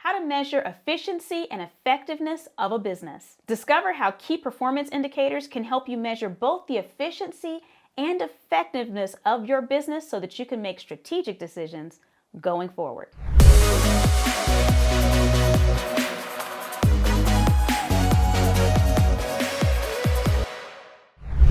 how to measure efficiency and effectiveness of a business. Discover how key performance indicators can help you measure both the efficiency and effectiveness of your business so that you can make strategic decisions going forward.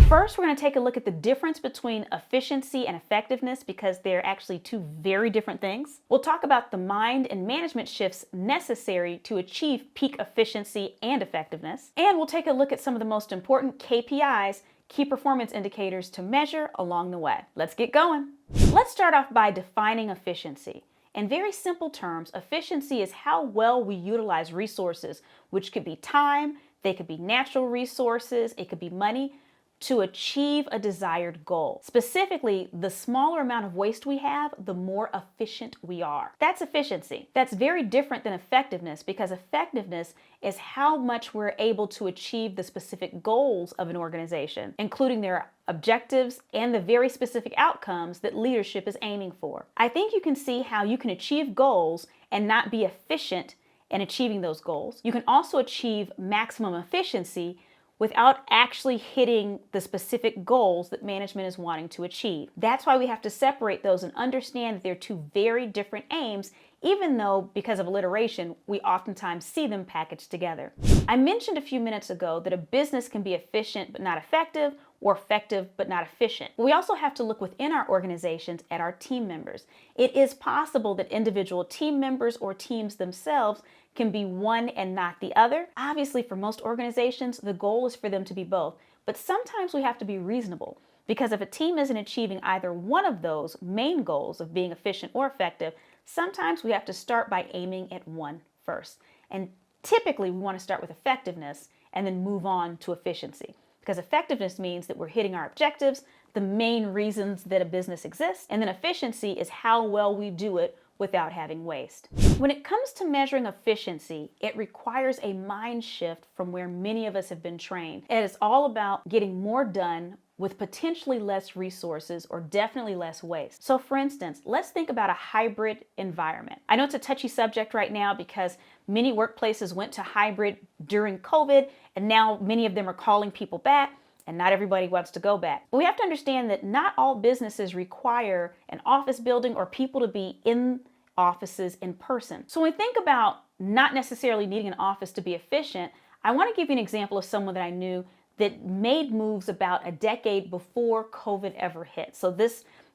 First, we're going to take a look at the difference between efficiency and effectiveness because they're actually two very different things. We'll talk about the mind and management shifts necessary to achieve peak efficiency and effectiveness. And we'll take a look at some of the most important KPIs, key performance indicators to measure along the way. Let's get going. Let's start off by defining efficiency. In very simple terms, efficiency is how well we utilize resources, which could be time, they could be natural resources, it could be money, to achieve a desired goal. Specifically, the smaller amount of waste we have, the more efficient we are. That's efficiency. That's very different than effectiveness because effectiveness is how much we're able to achieve the specific goals of an organization, including their objectives and the very specific outcomes that leadership is aiming for. I think you can see how you can achieve goals and not be efficient in achieving those goals. You can also achieve maximum efficiency without actually hitting the specific goals that management is wanting to achieve. That's why we have to separate those and understand that they're two very different aims, even though because of alliteration, we oftentimes see them packaged together. I mentioned a few minutes ago that a business can be efficient but not effective, or effective but not efficient. We also have to look within our organizations at our team members. It is possible that individual team members or teams themselves can be one and not the other. Obviously, for most organizations, the goal is for them to be both. But sometimes we have to be reasonable because if a team isn't achieving either one of those main goals of being efficient or effective, sometimes we have to start by aiming at one first. And typically, we want to start with effectiveness and then move on to efficiency. Because effectiveness means that we're hitting our objectives, the main reasons that a business exists, and then efficiency is how well we do it without having waste. When it comes to measuring efficiency, it requires a mind shift from where many of us have been trained. It is all about getting more done with potentially less resources or definitely less waste. So for instance, let's think about a hybrid environment. I know it's a touchy subject right now because many workplaces went to hybrid during COVID and now many of them are calling people back and not everybody wants to go back. But we have to understand that not all businesses require an office building or people to be in offices in person. So when we think about not necessarily needing an office to be efficient, I want to give you an example of someone that I knew that made moves about a decade before COVID ever hit. So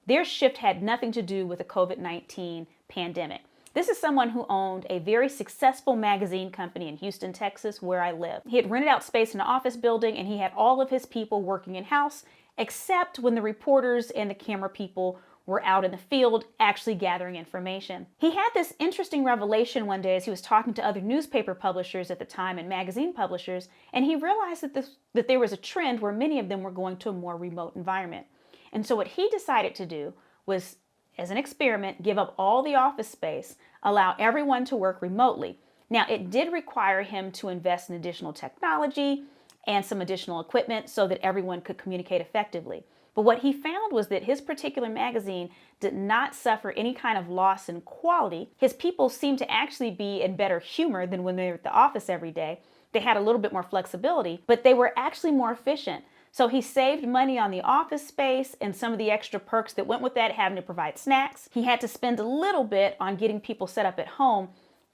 their shift had nothing to do with the COVID-19 pandemic. This is someone who owned a very successful magazine company in Houston, Texas, where I live. He had rented out space in an office building and he had all of his people working in-house, except when the reporters and the camera people were out in the field actually gathering information. He had this interesting revelation one day as he was talking to other newspaper publishers at the time and magazine publishers, and he realized that there was a trend where many of them were going to a more remote environment. And so what he decided to do was, as an experiment, give up all the office space, allow everyone to work remotely. Now, it did require him to invest in additional technology and some additional equipment so that everyone could communicate effectively. But what he found was that his particular magazine did not suffer any kind of loss in quality. His people seemed to actually be in better humor than when they were at the office every day. They had a little bit more flexibility, but they were actually more efficient. So he saved money on the office space and some of the extra perks that went with that, having to provide snacks. He had to spend a little bit on getting people set up at home,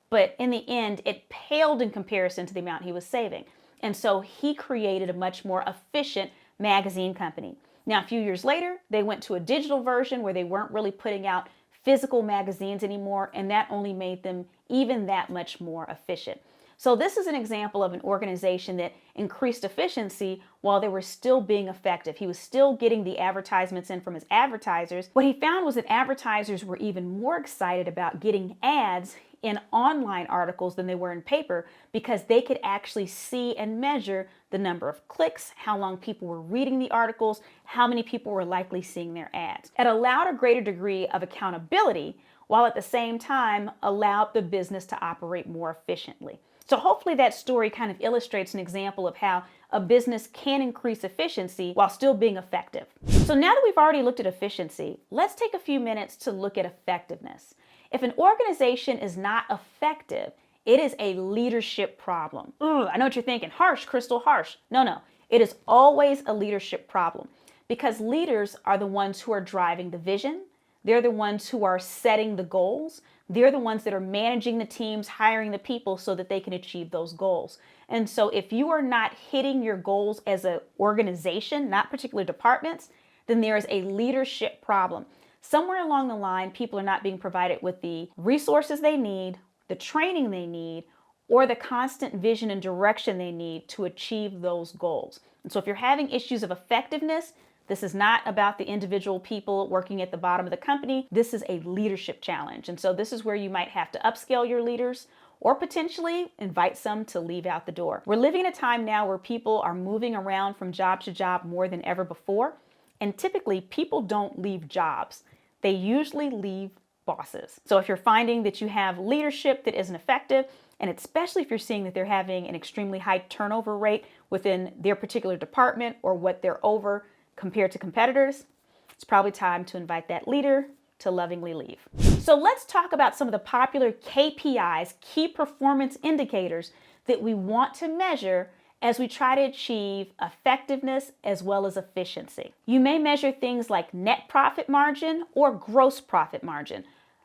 but in the end, it paled in comparison to the amount he was saving. And so he created a much more efficient magazine company. Now, a few years later, they went to a digital version where they weren't really putting out physical magazines anymore, and that only made them even that much more efficient. So this is an example of an organization that increased efficiency while they were still being effective. He was still getting the advertisements in from his advertisers. What he found was that advertisers were even more excited about getting ads in online articles than they were in paper because they could actually see and measure the number of clicks, how long people were reading the articles, how many people were likely seeing their ads. It allowed a greater degree of accountability while at the same time allowed the business to operate more efficiently. So hopefully that story kind of illustrates an example of how a business can increase efficiency while still being effective. So now that we've already looked at efficiency, let's take a few minutes to look at effectiveness. If an organization is not effective, It is a leadership problem. Ooh, I know what you're thinking. Harsh, Crystal, harsh. No. It is always a leadership problem because leaders are the ones who are driving the vision. They're the ones who are setting the goals. They're the ones that are managing the teams, hiring the people so that they can achieve those goals. And so if you are not hitting your goals as an organization, not particular departments, then there is a leadership problem. Somewhere along the line, people are not being provided with the resources they need, the training they need, or the constant vision and direction they need to achieve those goals. And so if you're having issues of effectiveness, this is not about the individual people working at the bottom of the company. This is a leadership challenge. And so this is where you might have to upscale your leaders or potentially invite some to leave out the door. We're living in a time now where people are moving around from job to job more than ever before. And typically people don't leave jobs. They usually leave bosses. So if you're finding that you have leadership that isn't effective, and especially if you're seeing that they're having an extremely high turnover rate within their particular department or what they're over compared to competitors, it's probably time to invite that leader to lovingly leave. So let's talk about some of the popular KPIs, key performance indicators that we want to measure as we try to achieve effectiveness as well as efficiency. You may measure things like net profit margin or gross profit margin.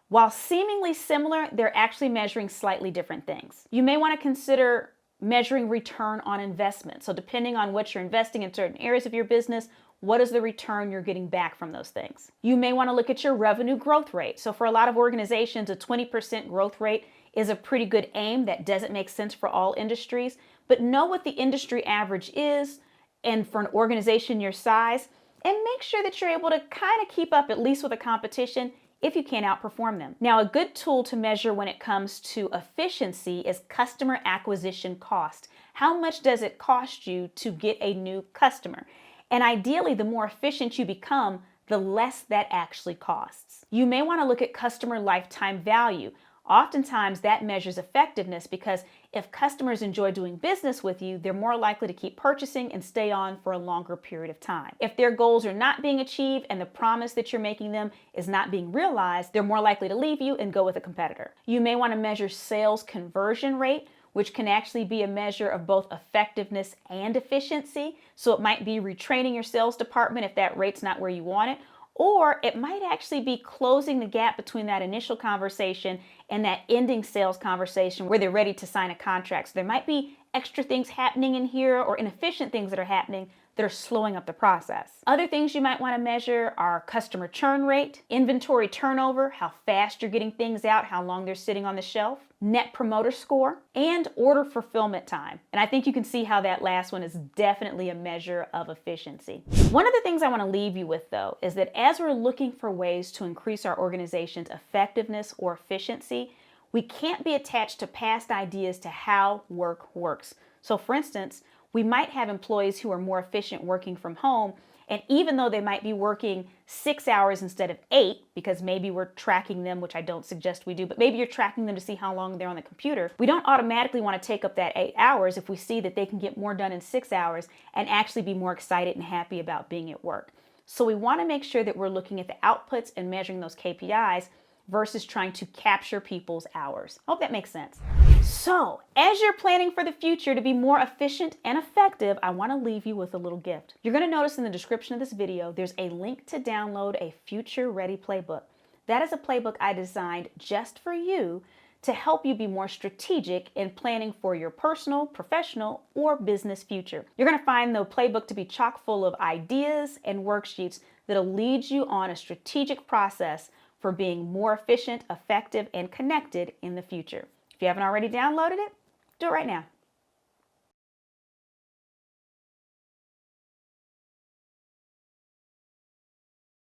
While seemingly similar, they're actually measuring slightly different things. You may want to consider measuring return on investment. So depending on what you're investing in certain areas of your business, what is the return you're getting back from those things? You may want to look at your revenue growth rate. So for a lot of organizations, a 20% growth rate is a pretty good aim. That doesn't make sense for all industries, but know what the industry average is and for an organization your size, and make sure that you're able to kind of keep up at least with the competition if you can't outperform them. Now, a good tool to measure when it comes to efficiency is customer acquisition cost. How much does it cost you to get a new customer? And ideally, the more efficient you become, the less that actually costs. You may want to look at customer lifetime value. Oftentimes that measures effectiveness because if customers enjoy doing business with you, they're more likely to keep purchasing and stay on for a longer period of time. If their goals are not being achieved and the promise that you're making them is not being realized, they're more likely to leave you and go with a competitor. You may want to measure sales conversion rate, which can actually be a measure of both effectiveness and efficiency. So it might be retraining your sales department if that rate's not where you want it, or it might actually be closing the gap between that initial conversation and that ending sales conversation where they're ready to sign a contract. So there might be extra things happening in here or inefficient things that are happening that are slowing up the process. Other things you might want to measure are customer churn rate, inventory turnover, how fast you're getting things out, how long they're sitting on the shelf, net promoter score, and order fulfillment time. And I think you can see how that last one is definitely a measure of efficiency. One of the things I want to leave you with, though, is that as we're looking for ways to increase our organization's effectiveness or efficiency, we can't be attached to past ideas to how work works. So for instance, we might have employees who are more efficient working from home, and even though they might be working 6 hours instead of 8, because maybe we're tracking them, which I don't suggest we do, but maybe you're tracking them to see how long they're on the computer, we don't automatically want to take up that 8 hours if we see that they can get more done in 6 hours and actually be more excited and happy about being at work. So we want to make sure that we're looking at the outputs and measuring those KPIs versus trying to capture people's hours. Hope that makes sense. So, as you're planning for the future to be more efficient and effective, I want to leave you with a little gift. You're going to notice in the description of this video, there's a link to download a Future Ready Playbook. That is a playbook I designed just for you to help you be more strategic in planning for your personal, professional, or business future. You're going to find the playbook to be chock full of ideas and worksheets that'll lead you on a strategic process for being more efficient, effective, and connected in the future. If you haven't already downloaded it, do it right now.